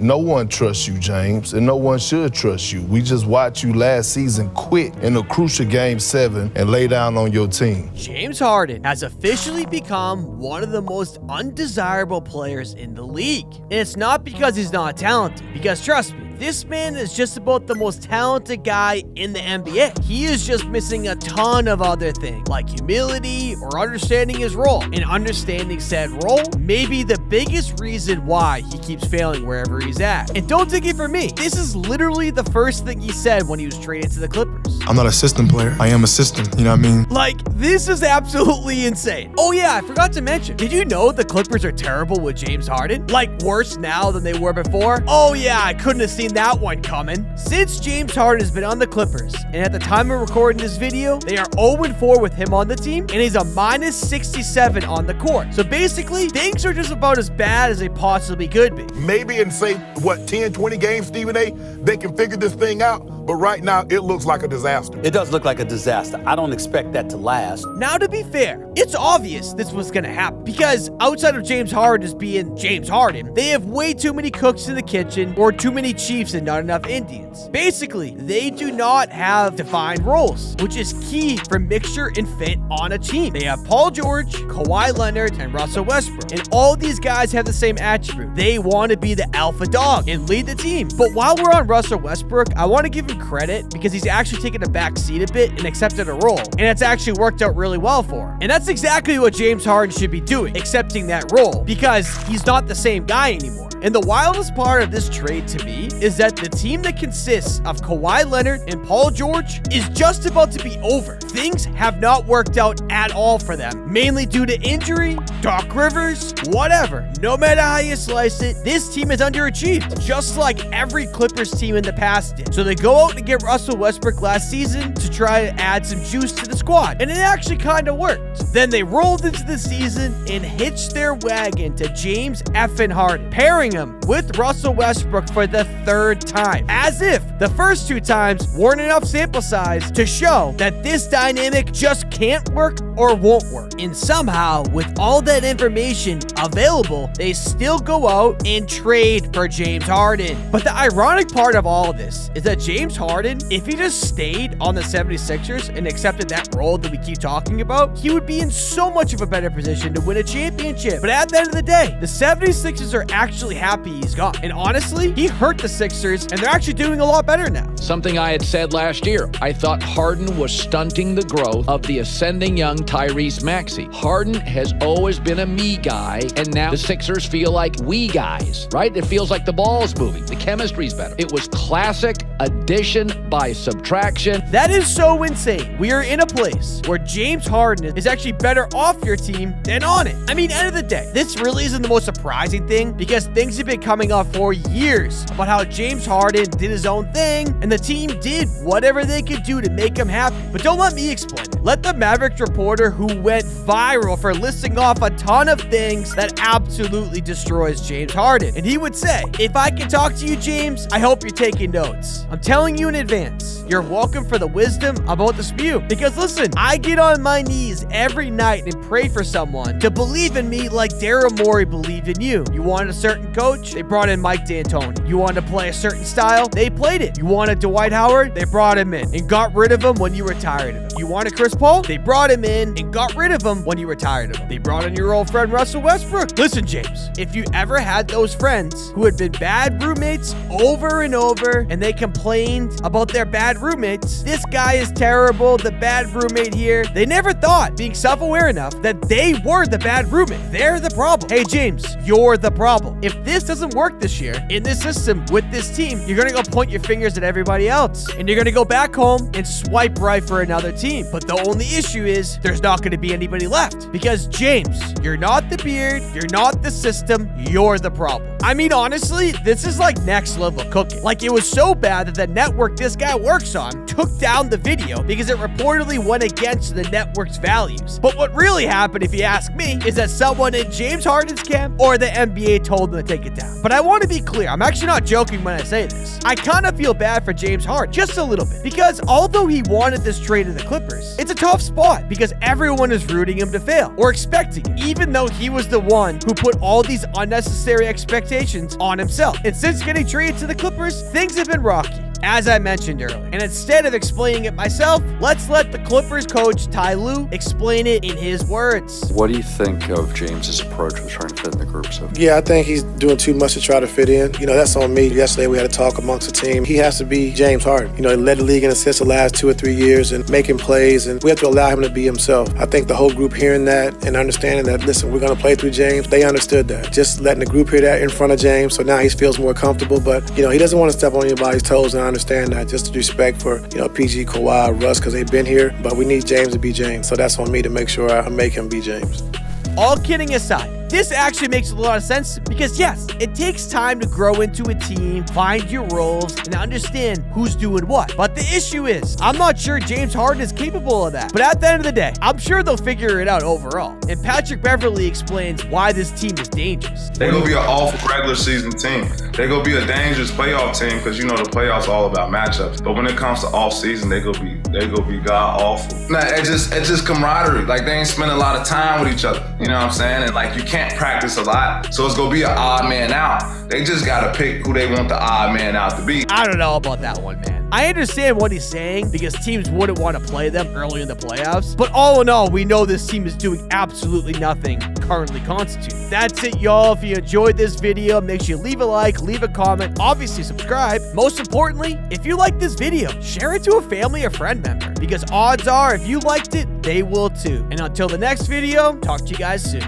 No one trusts you, James, and no one should trust you. We just watched you last season quit in a crucial Game 7 and lay down on your team. James Harden has officially become one of the most undesirable players in the league. And it's not because he's not talented, because trust me, this man is just about the most talented guy in the NBA. He is just missing a ton of other things, like humility or understanding his role. And understanding said role may be the biggest reason why he keeps failing wherever he's at. And don't take it from me, this is literally the first thing he said when he was traded to the Clippers. I'm not a system player, I am a system, you know what I mean? Like, this is absolutely insane. Oh yeah, I forgot to mention, did you know the Clippers are terrible with James Harden? Like, worse now than they were before? Oh yeah, I couldn't have seen that one coming. Since James Harden has been on the Clippers, and at the time of recording this video, they are 0-4 with him on the team, and he's a minus 67 on the court. So basically, things are just about as bad as they possibly could be. Maybe in, say, 10, 20 games, Stephen A., they can figure this thing out, but right now, it looks like a disaster. It does look like a disaster. I don't expect that to last. Now, to be fair, it's obvious this was going to happen, because outside of James Harden just being James Harden, they have way too many cooks in the kitchen, or too many Chiefs and not enough Indians. Basically, they do not have defined roles, which is key for mixture and fit on a team. They have Paul George, Kawhi Leonard, and Russell Westbrook, and all these guys have the same attribute. They want to be the alpha dog and lead the team. But while we're on Russell Westbrook, I want to give him credit because he's actually taken a back seat a bit and accepted a role, and it's actually worked out really well for him. And that's exactly what James Harden should be doing, accepting that role, because he's not the same guy anymore. And the wildest part of this trade to me is that the team that consists of Kawhi Leonard and Paul George is just about to be over. Things have not worked out at all for them, mainly due to injury, Doc Rivers, whatever. No matter how you slice it, this team is underachieved, just like every Clippers team in the past did. So they go out and get Russell Westbrook last season to try to add some juice to the squad, and it actually kind of worked. Then they rolled into the season and hitched their wagon to James effing Harden, pairing him with Russell Westbrook for the third time, as if the first two times weren't enough sample size to show that this dynamic just can't work or won't work. And somehow, with all that information available, they still go out and trade for James Harden. But the ironic part of all of this is that James Harden, if he just stayed on the 76ers and accepted that role that we keep talking about, he would be in so much of a better position to win a championship. But at the end of the day, the 76ers are actually happy he's gone. And honestly, he hurt the Sixers, and they're actually doing a lot better now. Something I had said last year. I thought Harden was stunting the growth of the ascending young Tyrese Maxey. Harden has always been a me guy, and now the Sixers feel like we guys, right? It feels like the ball's moving. The chemistry's better. It was classic addition by subtraction. That is so insane. We are in a place where James Harden is actually better off your team than on it. I mean, end of the day, this really isn't the most surprising thing, because things have been coming up for years about how James Harden did his own thing and the team did whatever they could do to make him happy. But don't let me explain it. Let the Mavericks reporter who went viral for listing off a ton of things that absolutely destroys James Harden. And he would say, if I can talk to you, James, I hope you're taking notes. I'm telling you in advance, you're welcome for the wisdom about the spew. Because listen, I get on my knees every night and pray for someone to believe in me like Daryl Morey believed in you. You wanted a certain coach? They brought in Mike D'Antoni. You wanted to play a certain style? They played it. You wanted Dwight Howard? They brought him in and got rid of him when you were tired of him. You wanted Chris Paul? They brought him in and got rid of him when you were tired of him. They brought in your old friend Russell Westbrook. Listen, James, if you ever had those friends who had been bad roommates over and over and they complained about their bad roommates, this guy is terrible, the bad roommate here, they never thought, being self-aware enough, that they were the bad roommate. They're the problem. Hey, James, you're the problem. If this doesn't work this year in this system with this team, you're going to go point your fingers at everybody else and you're going to go back home and swipe right for another team. But the only issue is there's not going to be anybody left, because James, you're not the beard, you're not the system, you're the problem. I mean, honestly, this is like next level cooking. Like, it was so bad that the network this guy works on took down the video because it reportedly went against the network's values. But what really happened, if you ask me, is that someone in James Harden's camp or the NBA told them to take it down. But I want to be clear, I'm actually not joking when I say this. I kind of feel bad for James Harden, just a little bit, because although he wanted this trade to the Clippers, it's a tough spot because everyone is rooting him to fail or expecting it, even though he was the one who put all these unnecessary expectations on himself. And since getting traded to the Clippers, things have been rocky, as I mentioned earlier. And instead of explaining it myself, let's let the Clippers coach Ty Lue explain it in his words. What do you think of James's approach with trying to fit in the group? Yeah, I think he's doing too much to try to fit in. That's on me. Yesterday we had a talk amongst the team. He has to be James Harden. He led the league in assists the last 2 or 3 years and making plays, and we have to allow him to be himself. I think the whole group hearing that and understanding that, listen, we're going to play through James, they understood that. Just letting the group hear that in front of James, so now he feels more comfortable. But, he doesn't want to step on anybody's toes, and I understand that. Just to respect for, PG, Kawhi, Russ, because they've been here. But we need James to be James, so that's on me to make sure I make him be James. All kidding aside, this actually makes a lot of sense because yes, it takes time to grow into a team, find your roles, and understand who's doing what. But the issue is, I'm not sure James Harden is capable of that. But at the end of the day, I'm sure they'll figure it out overall. And Patrick Beverley explains why this team is dangerous. They're going to be an awful regular season team. They're going to be a dangerous playoff team because, the playoffs are all about matchups. But when it comes to off season, they're going to be god awful. Nah, it's just camaraderie. Like, they ain't spending a lot of time with each other. You know what I'm saying? And, you can't practice a lot. So it's going to be an odd man out. They just got to pick who they want the odd man out to be. I don't know about that one, man. I understand what he's saying because teams wouldn't want to play them early in the playoffs. But all in all, we know this team is doing absolutely nothing currently constituted. That's it, y'all. If you enjoyed this video, make sure you leave a like, leave a comment, obviously subscribe. Most importantly, if you like this video, share it to a family or friend member because odds are if you liked it, they will too. And until the next video, talk to you guys soon.